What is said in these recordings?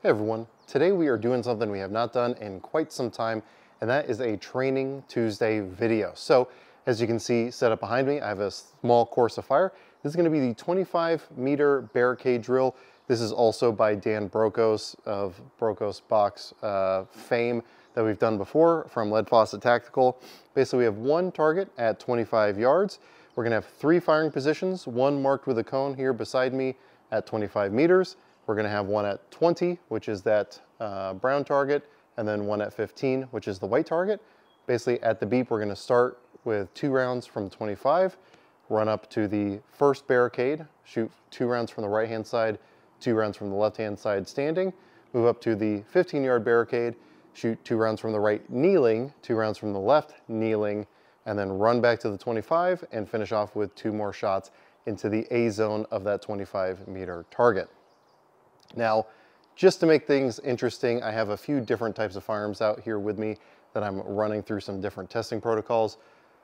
Hey everyone, today we are doing something we have not done in quite some time, and that is a Training Tuesday video. So as you can see set up behind me, I have a small course of fire. This is going to be the 25-meter barricade drill. This is also by Dan Brokos of Brokos Box fame that we've done before from Lead Faucet Tactical. Basically we have one target at 25 yards. We're going to have 3 firing positions, one marked with a cone here beside me at 25 meters. We're going to have one at 20, which is that brown target, and then one at 15, which is the white target. Basically at the beep, we're going to start with 2 rounds from 25, run up to the first barricade, shoot 2 rounds from the right-hand side, 2 rounds from the left-hand side standing, move up to the 15-yard barricade, shoot 2 rounds from the right kneeling, 2 rounds from the left kneeling, and then run back to the 25 and finish off with 2 more shots into the A zone of that 25-meter target. Now, just to make things interesting, I have a few different types of firearms out here with me that I'm running through some different testing protocols.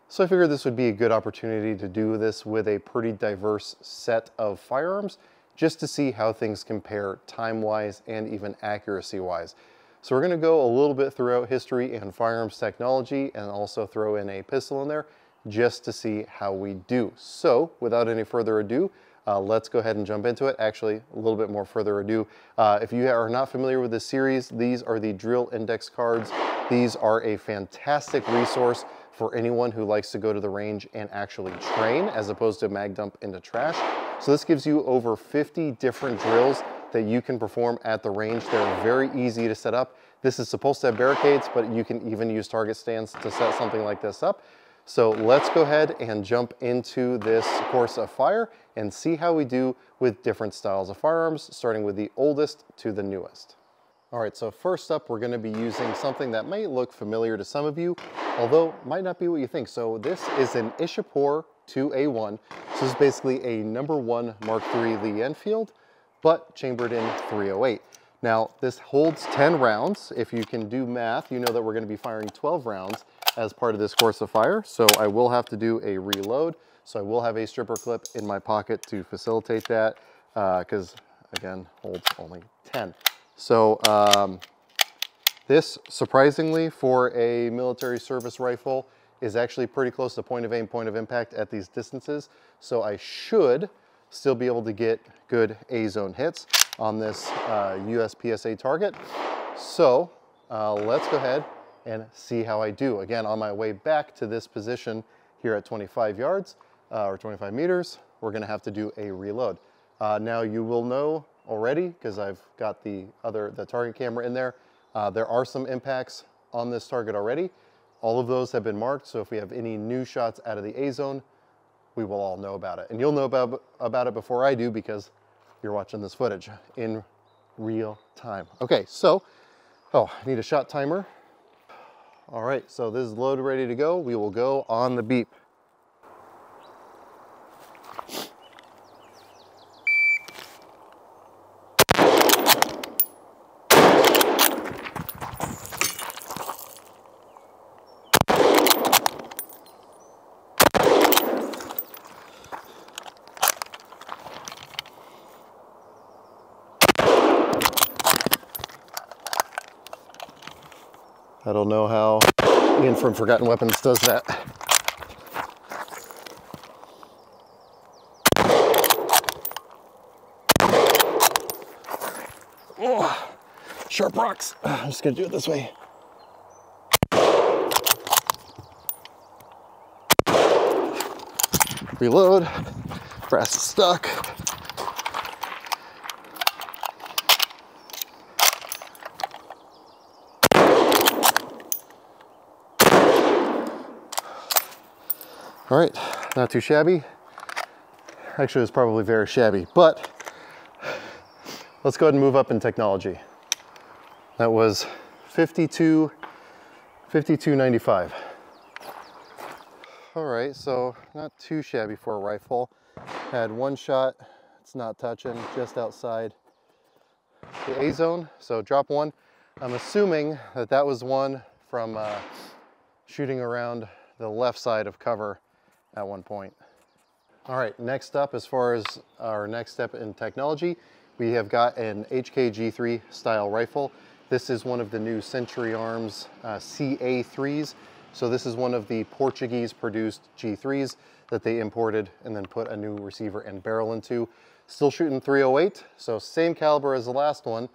So I figured this would be a good opportunity to do this with a pretty diverse set of firearms, just to see how things compare time-wise and even accuracy-wise. So we're going to go a little bit throughout history and firearms technology, and also throw in a pistol in there, just to see how we do. So without any further ado, let's go ahead and jump into it. Actually, a little bit more further ado. If you are not familiar with this series, these are the drill index cards. These are a fantastic resource for anyone who likes to go to the range and actually train, as opposed to mag dump into trash. So this gives you over 50 different drills that you can perform at the range. They're very easy to set up. This is supposed to have barricades, but you can even use target stands to set something like this up. So let's go ahead and jump into this course of fire and see how we do with different styles of firearms, starting with the oldest to the newest. All right, so first up, we're going to be using something that might look familiar to some of you, although might not be what you think. So this is an Ishapore 2A1. So this is basically a #1 Mark III Lee Enfield, but chambered in .308. Now, this holds 10 rounds. If you can do math, you know that we're going to be firing 12 rounds as part of this course of fire. So I will have to do a reload. So I will have a stripper clip in my pocket to facilitate that, because again, holds only 10. So this, surprisingly, for a military service rifle, is actually pretty close to point of aim, point of impact at these distances. So I should still be able to get good A-zone hits on this USPSA target. So let's go ahead and see how I do. Again, on my way back to this position here at 25 yards or 25 meters, we're gonna have to do a reload. Now you will know already, because I've got the target camera in there, there are some impacts on this target already. All of those have been marked, so if we have any new shots out of the A zone, we will all know about it. And you'll know about it before I do, because you're watching this footage in real time. Okay, so, I need a shot timer. All right, so this is loaded, ready to go. We will go on the beep. I don't know how Ian from Forgotten Weapons does that. Oh, sharp rocks. I'm just gonna do it this way. Reload. Brass is stuck. All right, not too shabby. Actually, it's probably very shabby, but let's go ahead and move up in technology. That was 52.95. All right, so not too shabby for a rifle. Had one shot, it's not touching, just outside the A zone, so drop one. I'm assuming that that was one from shooting around the left side of cover at one point. All right, next up, as far as our next step in technology, We have got an HK-G3 style rifle. This is one of the new Century Arms CA3s. So this is one of the Portuguese produced G3s that they imported and then put a new receiver and barrel into. Still shooting .308, so same caliber as the last one,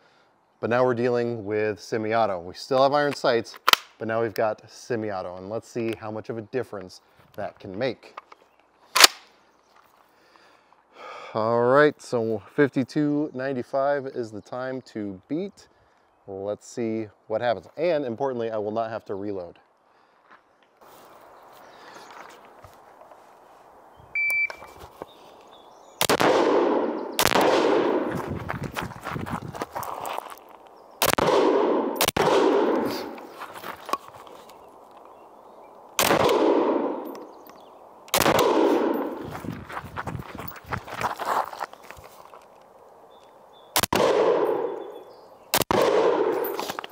but now we're dealing with semi-auto. We still have iron sights, but now we've got semi-auto, and let's see how much of a difference that can make. All right, so 52.95 is the time to beat. Let's see what happens. And importantly, I will not have to reload.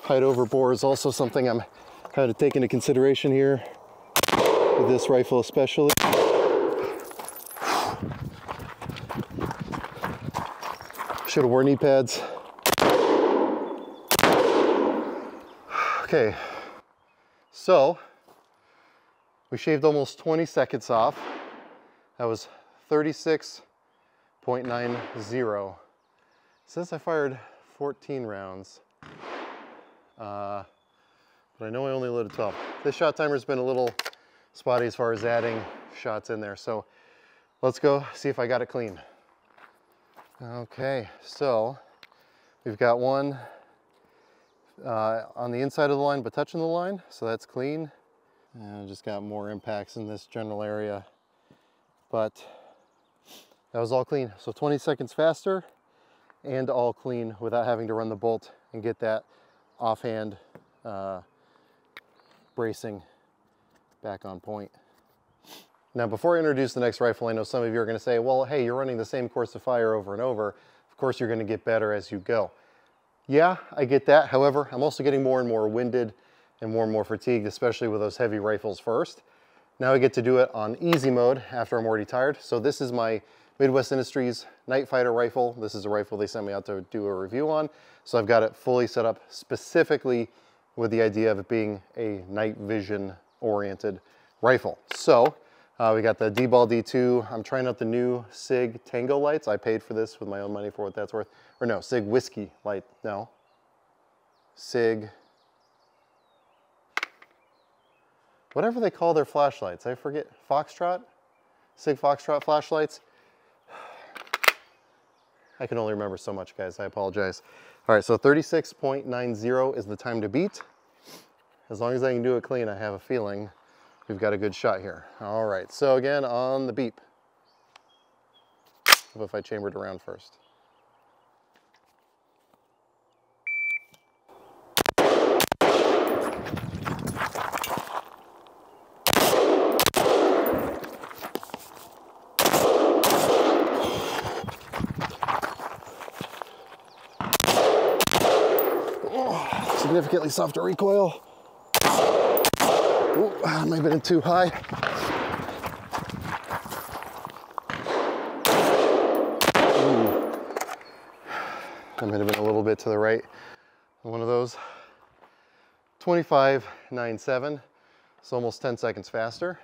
Height over bore is also something I'm kind of taking into consideration here with this rifle especially. Should have worn knee pads. Okay, so we shaved almost 20 seconds off. That was 36.90. It says I fired 14 rounds. But I know I only loaded 12. This shot timer's been a little spotty as far as adding shots in there. So let's go see if I got it clean. Okay, so we've got one on the inside of the line, but touching the line. So that's clean. And I just got more impacts in this general area, but that was all clean. So 20 seconds faster and all clean without having to run the bolt and get that offhand bracing back on point. Now, before I introduce the next rifle, I know some of you are going to say, well, hey, you're running the same course of fire over and over. Of course, you're going to get better as you go. Yeah, I get that. However, I'm also getting more and more winded and more fatigued, especially with those heavy rifles first. Now I get to do it on easy mode after I'm already tired. So this is my Midwest Industries Night Fighter rifle. This is a rifle they sent me out to do a review on. So I've got it fully set up specifically with the idea of it being a night vision oriented rifle. So we got the D-Ball D2. I'm trying out the new SIG Tango lights. I paid for this with my own money for what that's worth. Or no, SIG Whiskey light, no. SIG, whatever they call their flashlights. I forget, Foxtrot? SIG Foxtrot flashlights. I can only remember so much, guys. I apologize. All right, so 36.90 is the time to beat. As long as I can do it clean, I have a feeling we've got a good shot here. All right, so again, on the beep. What if I chambered around first? Significantly softer recoil. Ooh, I might have been too high. Ooh. I might have been a little bit to the right. One of those. 25.97. It's almost 10 seconds faster.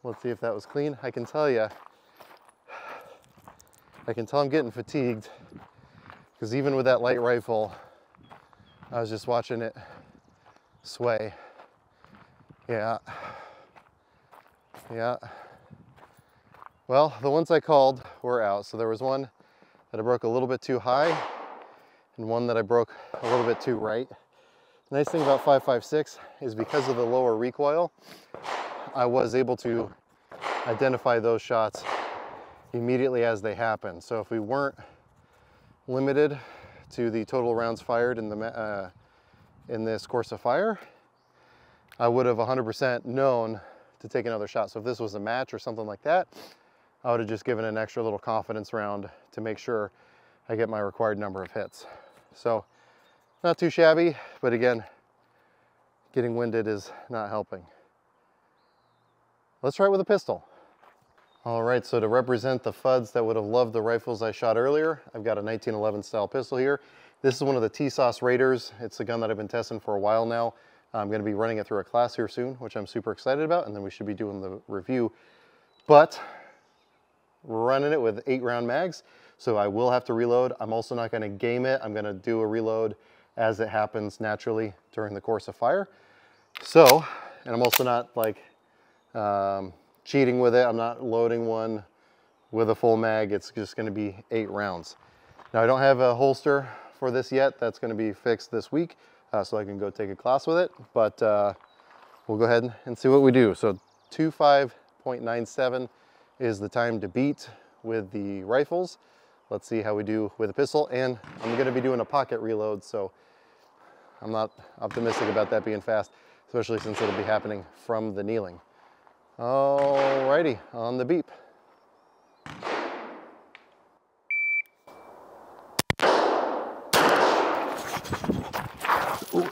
Let's see if that was clean. I can tell you, I'm getting fatigued because even with that light rifle, I was just watching it sway. Yeah. Well, the ones I called were out. So there was one that I broke a little bit too high and one that I broke a little bit too right. The nice thing about 5.56 is because of the lower recoil, I was able to identify those shots immediately as they happen. So if we weren't limited to the total rounds fired in the in this course of fire, I would have 100% known to take another shot. So if this was a match or something like that, I would have just given an extra little confidence round to make sure I get my required number of hits. So not too shabby, but again, getting winded is not helping. Let's try it with a pistol. All right, so to represent the FUDs that would have loved the rifles I shot earlier, I've got a 1911 style pistol here. This is one of the TSOS Raiders. It's a gun that I've been testing for a while now. I'm going to be running it through a class here soon, which I'm super excited about, and then we should be doing the review. But we're running it with 8-round mags, so I will have to reload. I'm also not going to game it. I'm going to do a reload as it happens naturally during the course of fire. So, and I'm also not like cheating with it. I'm not loading one with a full mag. It's just going to be 8 rounds. Now, I don't have a holster for this yet. That's going to be fixed this week, so I can go take a class with it. But we'll go ahead and see what we do. So 25.97 is the time to beat with the rifles. Let's see how we do with a pistol. And I'm going to be doing a pocket reload, so I'm not optimistic about that being fast, especially since it'll be happening from the kneeling. Alrighty, on the beep. Ooh.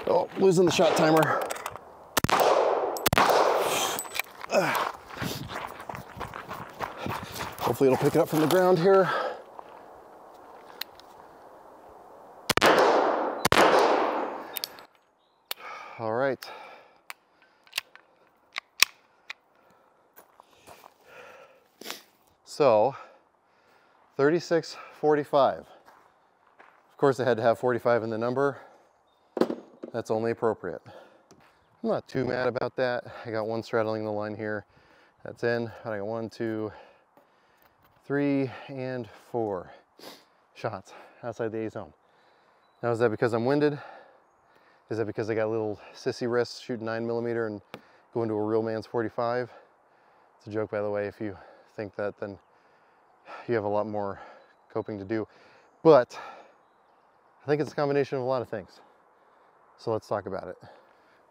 Oh, losing the shot timer. Hopefully it'll pick it up from the ground here. All right. So 36.45. Of course, I had to have 45 in the number. That's only appropriate. I'm not too mad about that. I got one straddling the line here. That's in. I got 1, 2, 3, and 4 shots outside the A zone. Now, is that because I'm winded? Is that because I got little sissy wrists shooting 9mm and going to a real man's 45? It's a joke, by the way. If you think that, then you have a lot more coping to do. But I think it's a combination of a lot of things. So let's talk about it.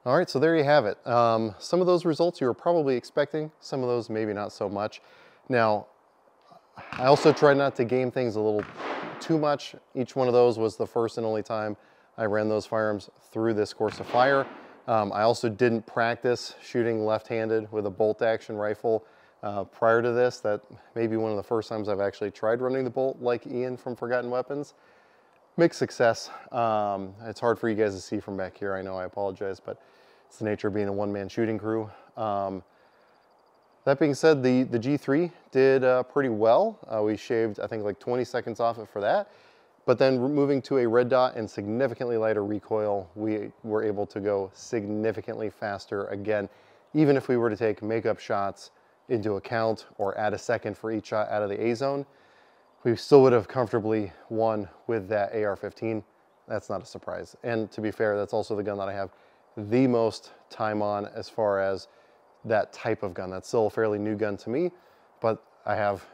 All right, so there you have it. Some of those results you were probably expecting, some of those maybe not so much. Now, I also try not to game things a little too much. Each one of those was the first and only time I ran those firearms through this course of fire. I also didn't practice shooting left-handed with a bolt action rifle prior to this. That may be one of the first times I've actually tried running the bolt like Ian from Forgotten Weapons. Mixed success. It's hard for you guys to see from back here. I know, I apologize, but it's the nature of being a one-man shooting crew. That being said, the G3 did pretty well. We shaved, I think, like 20 seconds off it for that. But then moving to a red dot and significantly lighter recoil, we were able to go significantly faster again. Even if we were to take makeup shots into account or add a second for each shot out of the A zone, we still would have comfortably won with that AR-15. That's not a surprise. And to be fair, that's also the gun that I have the most time on as far as that type of gun. That's still a fairly new gun to me, but I have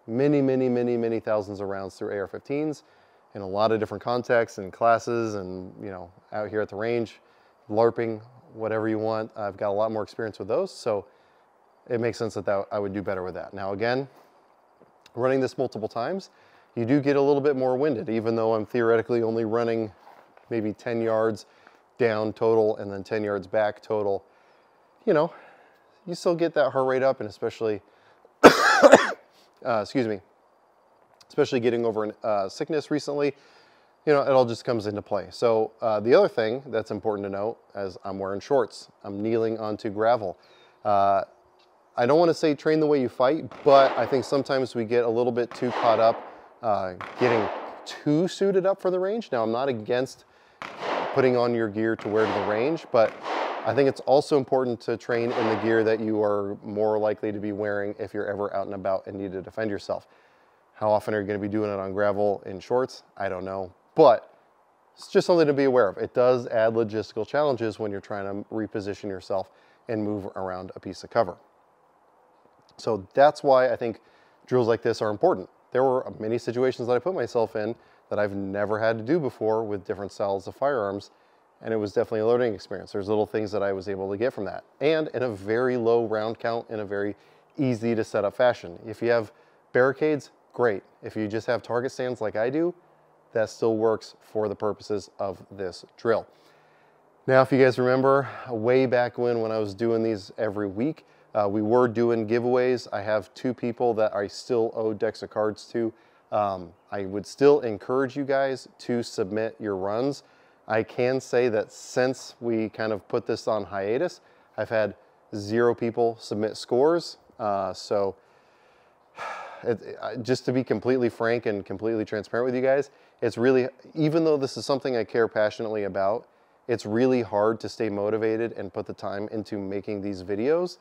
many thousands of rounds through AR-15s in a lot of different contexts and classes, and you know, out here at the range, LARPing, whatever you want. I've got a lot more experience with those, so it makes sense that I would do better with that. Now again, running this multiple times, you do get a little bit more winded, even though I'm theoretically only running maybe 10 yards down total and then 10 yards back total. You know, you still get that heart rate up, and especially, excuse me, especially getting over sickness recently, you know, it all just comes into play. So the other thing that's important to note, as I'm wearing shorts, I'm kneeling onto gravel. I don't want to say train the way you fight, but I think sometimes we get a little bit too caught up getting too suited up for the range. Now, I'm not against putting on your gear to wear to the range, but I think it's also important to train in the gear that you are more likely to be wearing if you're ever out and about and need to defend yourself. How often are you going to be doing it on gravel in shorts? I don't know, but it's just something to be aware of. It does add logistical challenges when you're trying to reposition yourself and move around a piece of cover. So that's why I think drills like this are important. There were many situations that I put myself in that I've never had to do before with different styles of firearms, and it was definitely a learning experience. There's little things that I was able to get from that, and in a very low round count, in a very easy to set up fashion. If you have barricades, great. If you just have target stands like I do, that still works for the purposes of this drill. Now, if you guys remember way back when I was doing these every week, we were doing giveaways. I have 2 people that I still owe decks of cards to. I would still encourage you guys to submit your runs. I can say that since we kind of put this on hiatus, I've had 0 people submit scores. So just to be completely frank and completely transparent with you guys, it's really, even though this is something I care passionately about, it's really hard to stay motivated and put the time into making these videos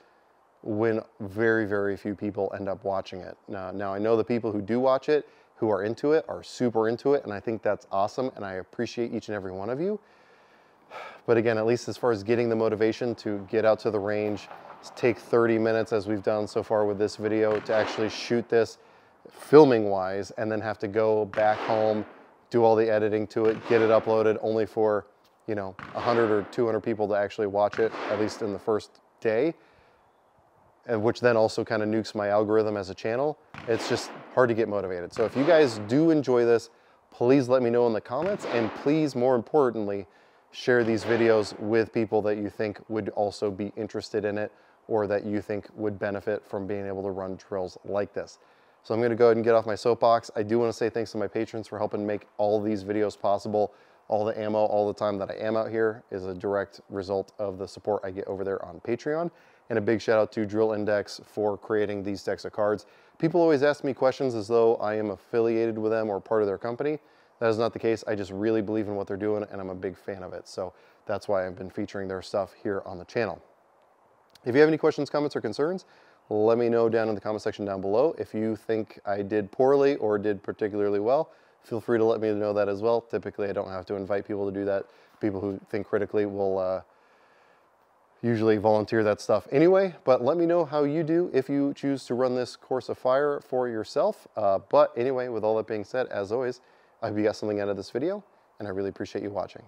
when very, very few people end up watching it. Now I know the people who do watch it, who are into it, are super into it, and I think that's awesome, and I appreciate each and every one of you. But again, at least as far as getting the motivation to get out to the range, take 30 minutes as we've done so far with this video to actually shoot this filming wise, and then have to go back home, do all the editing to it, get it uploaded only for, you know, 100 or 200 people to actually watch it, at least in the first day, which then also kind of nukes my algorithm as a channel. It's just hard to get motivated. So if you guys do enjoy this, please let me know in the comments, and please, more importantly, share these videos with people that you think would also be interested in it, or that you think would benefit from being able to run drills like this. So I'm gonna go ahead and get off my soapbox. I do wanna say thanks to my patrons for helping make all these videos possible. All the ammo, all the time that I am out here is a direct result of the support I get over there on Patreon. And a big shout out to Drill Index for creating these decks of cards. People always ask me questions as though I am affiliated with them or part of their company. That is not the case. I just really believe in what they're doing, and I'm a big fan of it. So that's why I've been featuring their stuff here on the channel. If you have any questions, comments, or concerns, let me know down in the comment section down below. If you think I did poorly or did particularly well, feel free to let me know that as well. Typically, I don't have to invite people to do that. People who think critically will usually volunteer that stuff anyway, but let me know how you do if you choose to run this course of fire for yourself. But anyway, with all that being said, as always, I hope you got something out of this video, and I really appreciate you watching.